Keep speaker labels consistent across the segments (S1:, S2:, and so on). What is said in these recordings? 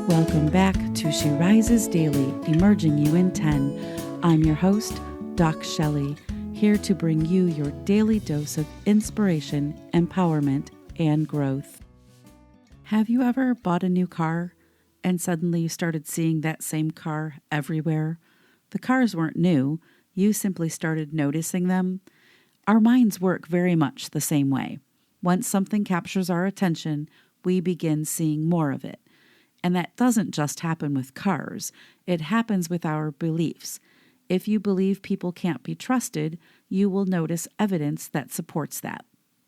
S1: Welcome back to She Rises Daily, Emerging You in 10. I'm your host, Doc Shelley, here to bring you your daily dose of inspiration, empowerment, and growth. Have you ever bought a new car and suddenly you started seeing that same car everywhere? The cars weren't new, you simply started noticing them. Our minds work very much the same way. Once something captures our attention, we begin seeing more of it. And that doesn't just happen with cars, it happens with our beliefs. If you believe people can't be trusted, you will notice evidence that supports that.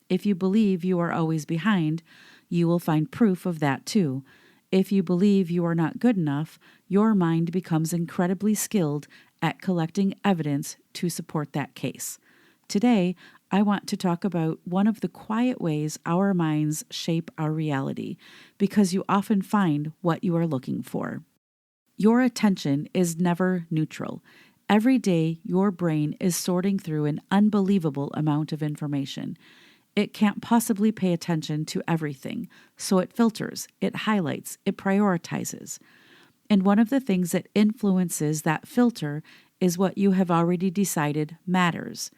S1: If you believe you are always behind, you will find proof of that too. If you believe you are not good enough, your mind becomes incredibly skilled at collecting evidence to support that case. Today, I want to talk about one of the quiet ways our minds shape our reality, because you often find what you are looking for. Your attention is never neutral. Every day, your brain is sorting through an unbelievable amount of information. It can't possibly pay attention to everything, so it filters, it highlights, it prioritizes. And one of the things that influences that filter is what you have already decided matters.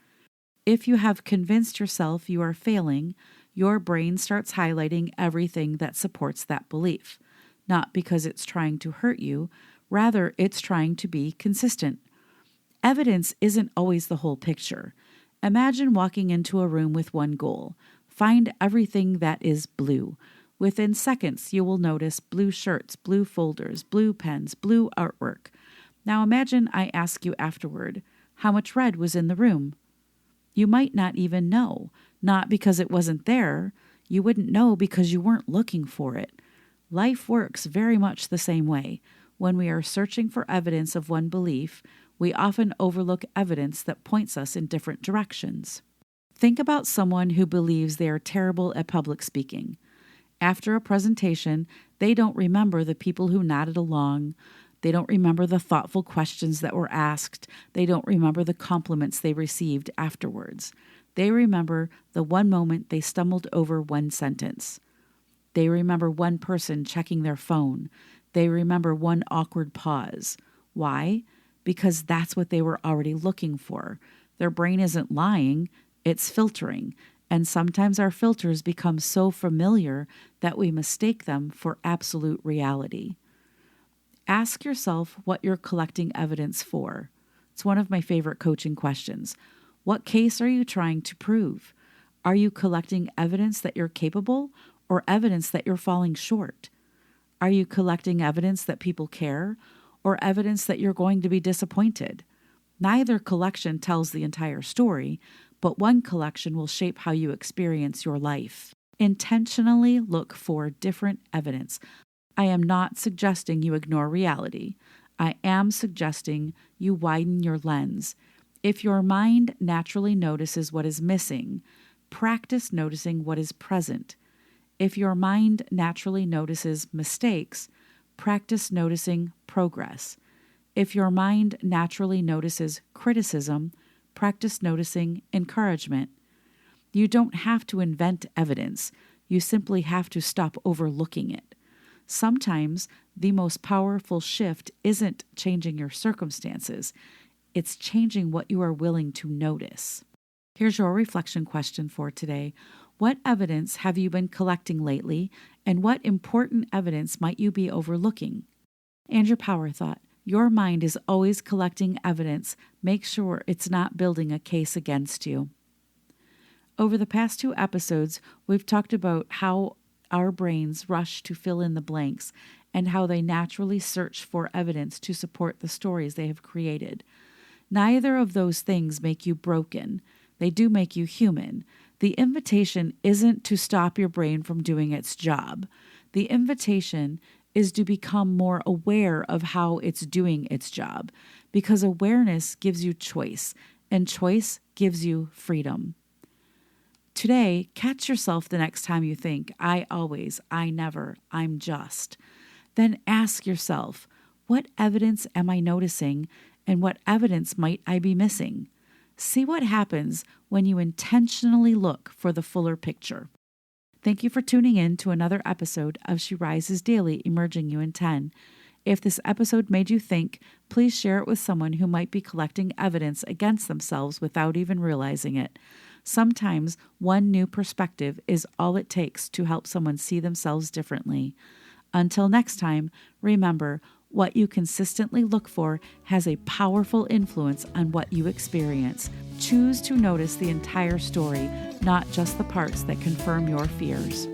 S1: If you have convinced yourself you are failing, your brain starts highlighting everything that supports that belief, not because it's trying to hurt you, rather it's trying to be consistent. Evidence isn't always the whole picture. Imagine walking into a room with one goal. Find everything that is blue. Within seconds, you will notice blue shirts, blue folders, blue pens, blue artwork. Now imagine I ask you afterward, how much red was in the room? You might not even know, not because it wasn't there. You wouldn't know because you weren't looking for it. Life works very much the same way. When we are searching for evidence of one belief, we often overlook evidence that points us in different directions. Think about someone who believes they are terrible at public speaking. After a presentation, they don't remember the people who nodded along. They don't remember the thoughtful questions that were asked. They don't remember the compliments they received afterwards. They remember the one moment they stumbled over one sentence. They remember one person checking their phone. They remember one awkward pause. Why? Because that's what they were already looking for. Their brain isn't lying, it's filtering. And sometimes our filters become so familiar that we mistake them for absolute reality. Ask yourself what you're collecting evidence for. It's one of my favorite coaching questions. What case are you trying to prove? Are you collecting evidence that you're capable or evidence that you're falling short? Are you collecting evidence that people care or evidence that you're going to be disappointed? Neither collection tells the entire story, but one collection will shape how you experience your life. Intentionally look for different evidence. I am not suggesting you ignore reality. I am suggesting you widen your lens. If your mind naturally notices what is missing, practice noticing what is present. If your mind naturally notices mistakes, practice noticing progress. If your mind naturally notices criticism, practice noticing encouragement. You don't have to invent evidence. You simply have to stop overlooking it. Sometimes the most powerful shift isn't changing your circumstances, it's changing what you are willing to notice. Here's your reflection question for today. What evidence have you been collecting lately, and what important evidence might you be overlooking? And your power thought. Your mind is always collecting evidence. Make sure it's not building a case against you. Over the past 2 episodes, we've talked about how our brains rush to fill in the blanks and how they naturally search for evidence to support the stories they have created. Neither of those things make you broken. They do make you human. The invitation isn't to stop your brain from doing its job. The invitation is to become more aware of how it's doing its job, because awareness gives you choice, and choice gives you freedom. Today, catch yourself the next time you think, I always, I never, I'm just. Then ask yourself, what evidence am I noticing, and what evidence might I be missing? See what happens when you intentionally look for the fuller picture. Thank you for tuning in to another episode of She Rises Daily, Emerging You in 10. If this episode made you think, please share it with someone who might be collecting evidence against themselves without even realizing it. Sometimes one new perspective is all it takes to help someone see themselves differently. Until next time, remember, what you consistently look for has a powerful influence on what you experience. Choose to notice the entire story, not just the parts that confirm your fears.